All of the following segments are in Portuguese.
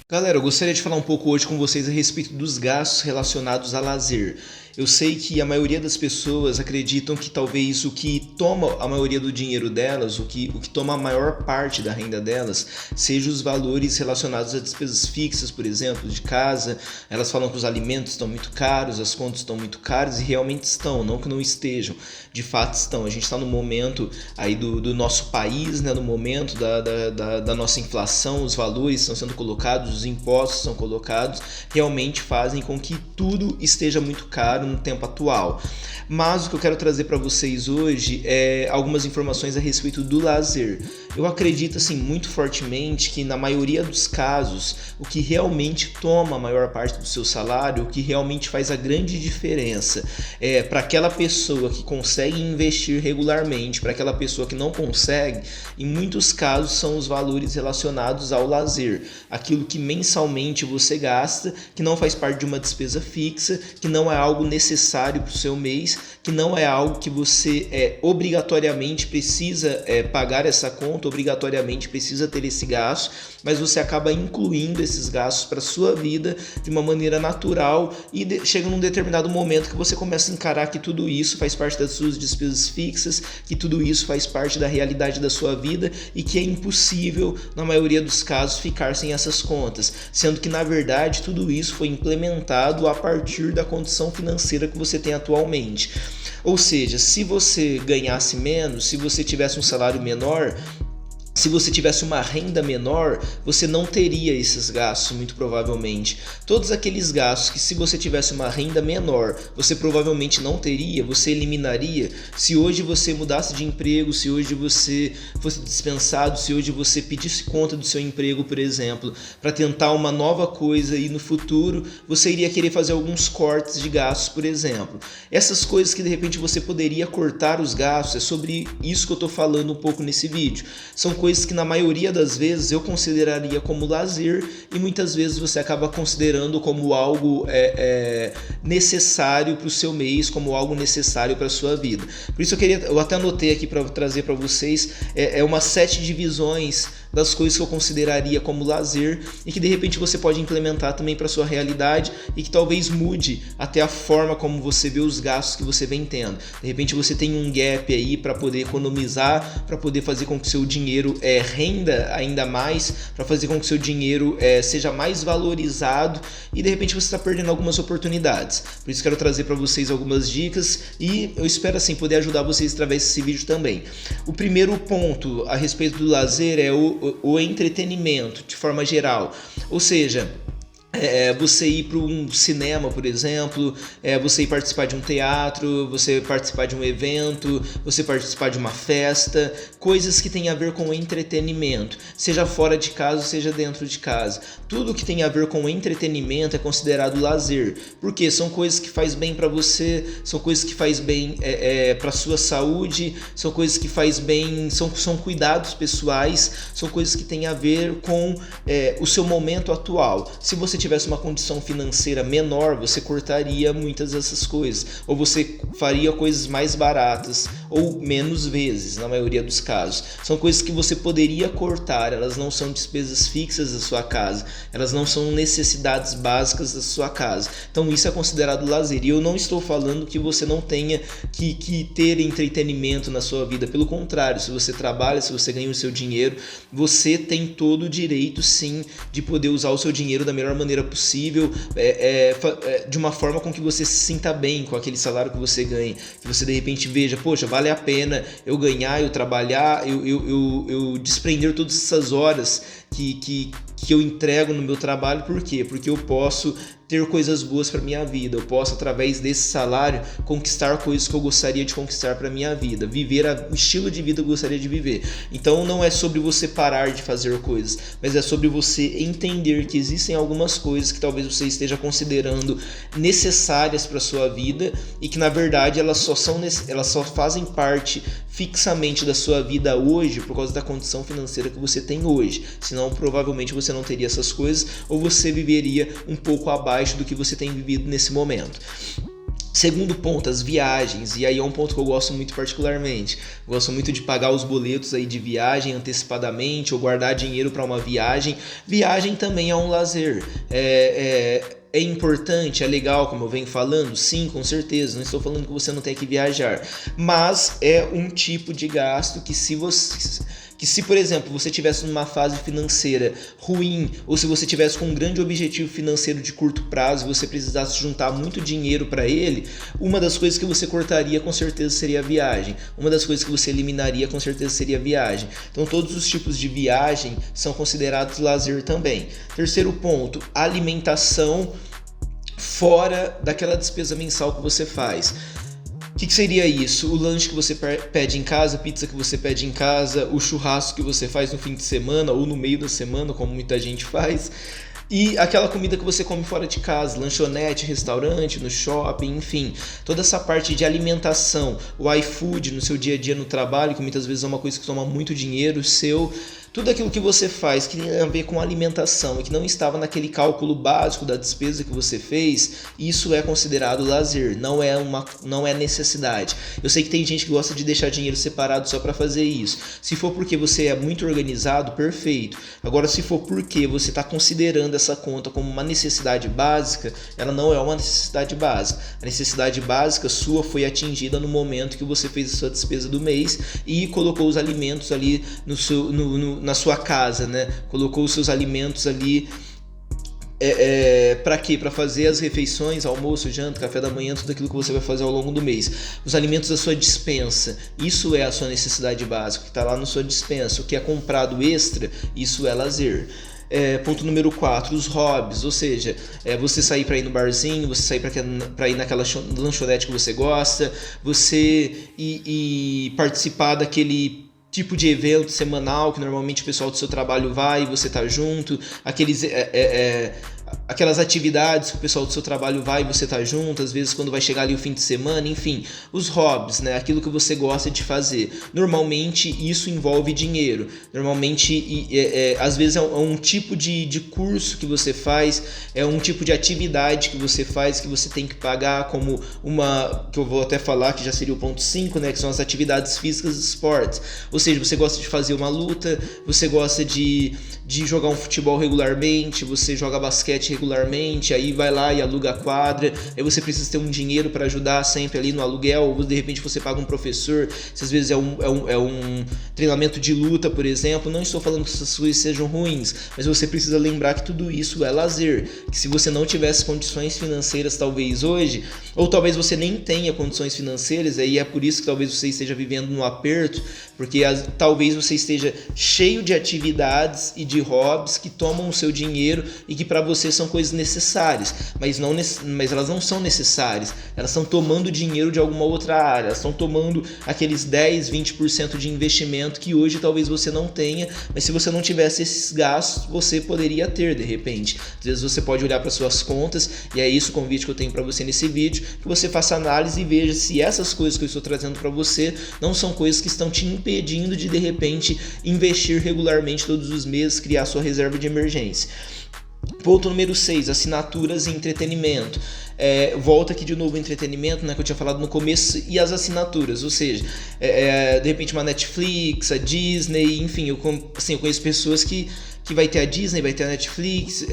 Galera, eu gostaria de falar um pouco hoje com vocês a respeito dos gastos relacionados a lazer. Eu sei que a maioria das pessoas acreditam que talvez o que toma a maioria do dinheiro delas, o que toma a maior parte da renda delas, seja os valores relacionados a despesas fixas, por exemplo, de casa. Elas falam que os alimentos estão muito caros, as contas estão muito caras e realmente estão, não que não estejam, de fato estão. A gente está no momento aí do nosso país, né, no momento da nossa inflação, os valores estão sendo colocados, os impostos são colocados, realmente fazem com que tudo esteja muito caro no tempo atual. Mas o que eu quero trazer para vocês hoje é algumas informações a respeito do lazer. Eu acredito assim muito fortemente que na maioria dos casos, o que realmente toma a maior parte do seu salário, o que realmente faz a grande diferença é para aquela pessoa que consegue investir regularmente, para aquela pessoa que não consegue, em muitos casos são os valores relacionados ao lazer, aquilo que mensalmente você gasta, que não faz parte de uma despesa fixa, que não é algo necessário para o seu mês, que não é algo que você obrigatoriamente precisa pagar essa conta, obrigatoriamente precisa ter esse gasto, mas você acaba incluindo esses gastos para a sua vida de uma maneira natural e chega num determinado momento que você começa a encarar que tudo isso faz parte das suas despesas fixas, que tudo isso faz parte da realidade da sua vida e que é impossível, na maioria dos casos, ficar sem essas contas, sendo que, na verdade, tudo isso foi implementado a partir da condição financeira que você tem atualmente. Ou seja, se você ganhasse menos, se você tivesse um salário menor, se você tivesse uma renda menor, você não teria esses gastos, muito provavelmente. Todos aqueles gastos que, se você tivesse uma renda menor, você provavelmente não teria, você eliminaria. Se hoje você mudasse de emprego, se hoje você fosse dispensado, se hoje você pedisse conta do seu emprego, por exemplo, para tentar uma nova coisa e no futuro, você iria querer fazer alguns cortes de gastos, por exemplo. Essas coisas que de repente você poderia cortar os gastos, é sobre isso que eu estou falando um pouco nesse vídeo. São coisas que na maioria das vezes eu consideraria como lazer e muitas vezes você acaba considerando como algo necessário para o seu mês, como algo necessário para a sua vida. Por isso eu até anotei aqui para trazer para vocês umas 7 divisões das coisas que eu consideraria como lazer e que de repente você pode implementar também para sua realidade e que talvez mude até a forma como você vê os gastos que você vem tendo. De repente você tem um gap aí para poder economizar, para poder fazer com que seu dinheiro renda ainda mais, para fazer com que seu dinheiro seja mais valorizado e de repente você está perdendo algumas oportunidades. Por isso quero trazer para vocês algumas dicas e eu espero assim poder ajudar vocês através desse vídeo também. O primeiro ponto a respeito do lazer é o entretenimento de forma geral, ou seja, você ir para um cinema, por exemplo, você ir participar de um teatro, você participar de um evento, você participar de uma festa, coisas que têm a ver com entretenimento, seja fora de casa, seja dentro de casa. Tudo que tem a ver com entretenimento é considerado lazer, porque são coisas que faz bem para você, são coisas que faz bem para sua saúde, são coisas que faz bem, são cuidados pessoais, são coisas que têm a ver com o seu momento atual. Se você tivesse uma condição financeira menor, você cortaria muitas dessas coisas, ou você faria coisas mais baratas, ou menos vezes, na maioria dos casos. São coisas que você poderia cortar, elas não são despesas fixas da sua casa, elas não são necessidades básicas da sua casa. Então isso é considerado lazer, e eu não estou falando que você não tenha que ter entretenimento na sua vida, pelo contrário, se você trabalha, se você ganha o seu dinheiro, você tem todo o direito sim de poder usar o seu dinheiro da melhor maneira possível, de uma forma com que você se sinta bem com aquele salário que você ganha, que você de repente veja, poxa, vale a pena eu ganhar, eu trabalhar, eu desprender todas essas horas que eu entrego no meu trabalho. Por quê? Porque eu posso ter coisas boas para minha vida, eu posso através desse salário conquistar coisas que eu gostaria de conquistar para minha vida, viver o estilo de vida que eu gostaria de viver. Então não é sobre você parar de fazer coisas, mas é sobre você entender que existem algumas coisas que talvez você esteja considerando necessárias para sua vida e que na verdade elas só fazem parte fixamente da sua vida hoje por causa da condição financeira que você tem hoje. Senão provavelmente você não teria essas coisas ou você viveria um pouco abaixo do que você tem vivido nesse momento. Segundo ponto, as viagens, e aí é um ponto que eu gosto muito particularmente. Gosto muito de pagar os boletos aí de viagem antecipadamente ou guardar dinheiro para uma viagem. Viagem também é um lazer. É importante, é legal, como eu venho falando? Sim, com certeza. Não estou falando que você não tem que viajar. Mas é um tipo de gasto que se, por exemplo, você tivesse numa fase financeira ruim, ou se você tivesse com um grande objetivo financeiro de curto prazo e você precisasse juntar muito dinheiro para ele, uma das coisas que você cortaria com certeza seria a viagem. Uma das coisas que você eliminaria com certeza seria a viagem. Então todos os tipos de viagem são considerados lazer também. Terceiro ponto, alimentação fora daquela despesa mensal que você faz. O que seria isso? O lanche que você pede em casa, a pizza que você pede em casa, o churrasco que você faz no fim de semana ou no meio da semana, como muita gente faz, e aquela comida que você come fora de casa, lanchonete, restaurante, no shopping, enfim, toda essa parte de alimentação, o iFood no seu dia a dia no trabalho, que muitas vezes é uma coisa que toma muito dinheiro seu. Tudo aquilo que você faz que tem a ver com alimentação e que não estava naquele cálculo básico da despesa que você fez, isso é considerado lazer, não é necessidade. Eu sei que tem gente que gosta de deixar dinheiro separado só para fazer isso. Se for porque você é muito organizado, perfeito. Agora, se for porque você está considerando essa conta como uma necessidade básica, ela não é uma necessidade básica. A necessidade básica sua foi atingida no momento que você fez a sua despesa do mês e colocou os alimentos ali na sua casa, né? Colocou os seus alimentos ali para quê? Para fazer as refeições, almoço, janta, café da manhã, tudo aquilo que você vai fazer ao longo do mês. Os alimentos da sua despensa, isso é a sua necessidade básica, que está lá na sua despensa. O que é comprado extra, isso é lazer. Ponto número 4, os hobbies, ou seja, você sair para ir no barzinho, você sair para ir naquela lanchonete que você gosta, você ir participar daquele tipo de evento semanal que normalmente o pessoal do seu trabalho vai e você tá junto, aquelas atividades que o pessoal do seu trabalho vai e você tá junto, às vezes quando vai chegar ali o fim de semana, enfim, os hobbies, né? Aquilo que você gosta de fazer. Normalmente isso envolve dinheiro, normalmente às vezes é um tipo de curso que você faz, é um tipo de atividade que você faz que você tem que pagar, como uma, que eu vou até falar que já seria o ponto 5, né? Que são as atividades físicas de esportes. Ou seja, você gosta de fazer uma luta, você gosta de jogar um futebol regularmente, você joga basquete regularmente, aí vai lá e aluga a quadra, aí você precisa ter um dinheiro para ajudar sempre ali no aluguel, ou de repente você paga um professor, se às vezes é um treinamento de luta, por exemplo. Não estou falando que essas coisas sejam ruins, mas você precisa lembrar que tudo isso é lazer, que se você não tivesse condições financeiras talvez hoje, ou talvez você nem tenha condições financeiras, aí é por isso que talvez você esteja vivendo no aperto, porque talvez você esteja cheio de atividades e de hobbies que tomam o seu dinheiro e que para você são coisas necessárias, mas elas não são necessárias, elas estão tomando dinheiro de alguma outra área, elas estão tomando aqueles 10, 20% de investimento que hoje talvez você não tenha, mas se você não tivesse esses gastos, você poderia ter de repente. Às vezes você pode olhar para suas contas, e é isso o convite que eu tenho para você nesse vídeo, que você faça análise e veja se essas coisas que eu estou trazendo para você não são coisas que estão te impedindo de repente investir regularmente todos os meses, criar sua reserva de emergência. Ponto número 6, assinaturas e entretenimento. Volta aqui de novo o entretenimento, né, que eu tinha falado no começo, e as assinaturas, ou seja, de repente uma Netflix, a Disney, enfim, eu conheço pessoas que vai ter a Disney, vai ter a Netflix,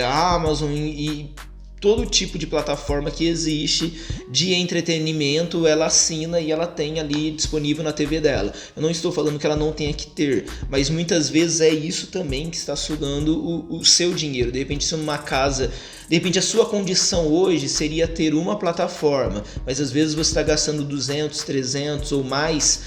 a Amazon e todo tipo de plataforma que existe de entretenimento, ela assina e ela tem ali disponível na TV dela. Eu não estou falando que ela não tenha que ter, mas muitas vezes é isso também que está sugando o seu dinheiro. De repente, se numa casa, de repente a sua condição hoje seria ter uma plataforma, mas às vezes você está gastando 200, 300 ou mais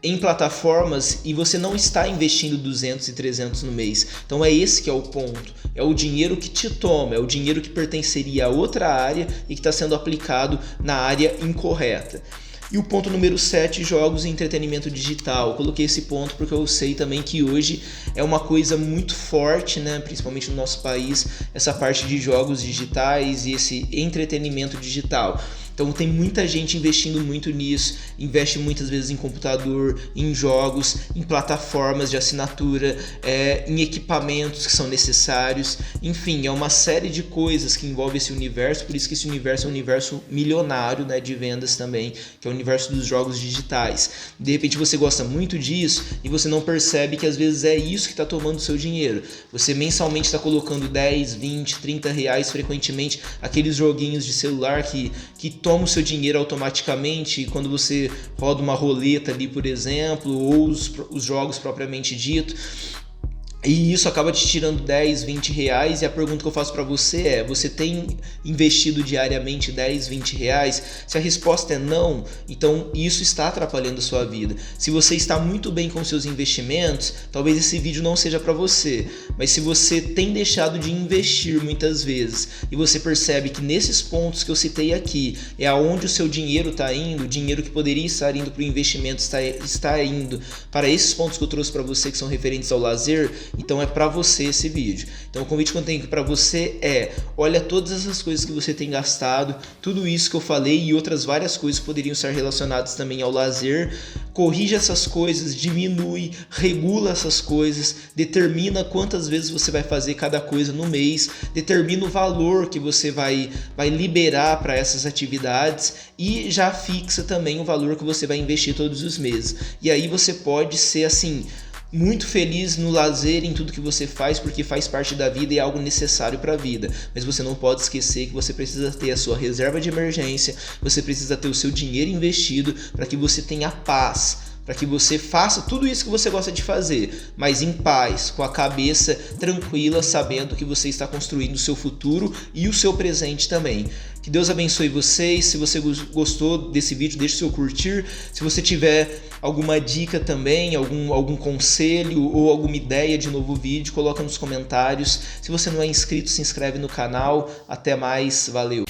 em plataformas e você não está investindo 200 e 300 no mês. Então é esse que é o ponto. É o dinheiro que te toma, é o dinheiro que pertenceria a outra área e que está sendo aplicado na área incorreta. E o ponto número 7, jogos e entretenimento digital. Eu coloquei esse ponto porque eu sei também que hoje é uma coisa muito forte, né? Principalmente no nosso país, essa parte de jogos digitais e esse entretenimento digital. Então tem muita gente investindo muito nisso, investe muitas vezes em computador, em jogos, em plataformas de assinatura, em equipamentos que são necessários, enfim, é uma série de coisas que envolve esse universo, por isso que esse universo é um universo milionário, né, de vendas também, que é o universo dos jogos digitais. De repente você gosta muito disso e você não percebe que às vezes é isso que está tomando o seu dinheiro. Você mensalmente está colocando 10, 20, 30 reais frequentemente, aqueles joguinhos de celular que tomam o seu dinheiro automaticamente quando você roda uma roleta ali, por exemplo, ou os jogos propriamente dito. E isso acaba te tirando 10, 20 reais, e a pergunta que eu faço para você é: você tem investido diariamente 10, 20 reais? Se a resposta é não, então isso está atrapalhando a sua vida. Se você está muito bem com seus investimentos, talvez esse vídeo não seja para você. Mas se você tem deixado de investir muitas vezes e você percebe que nesses pontos que eu citei aqui é aonde o seu dinheiro está indo, o dinheiro que poderia estar indo para o investimento está indo para esses pontos que eu trouxe para você que são referentes ao lazer, então é para você esse vídeo. Então o convite que eu tenho para você é: olha todas essas coisas que você tem gastado, tudo isso que eu falei e outras várias coisas que poderiam estar relacionadas também ao lazer, corrige essas coisas, diminui, regula essas coisas, determina quantas vezes você vai fazer cada coisa no mês, determina o valor que você vai liberar para essas atividades e já fixa também o valor que você vai investir todos os meses. E aí você pode ser assim, muito feliz no lazer, em tudo que você faz, porque faz parte da vida e é algo necessário para a vida. Mas você não pode esquecer que você precisa ter a sua reserva de emergência, você precisa ter o seu dinheiro investido para que você tenha paz, para que você faça tudo isso que você gosta de fazer, mas em paz, com a cabeça tranquila, sabendo que você está construindo o seu futuro e o seu presente também. Que Deus abençoe vocês. Se você gostou desse vídeo, deixe seu curtir. Se você tiver alguma dica também, algum conselho ou alguma ideia de novo vídeo, coloca nos comentários. Se você não é inscrito, se inscreve no canal. Até mais, valeu!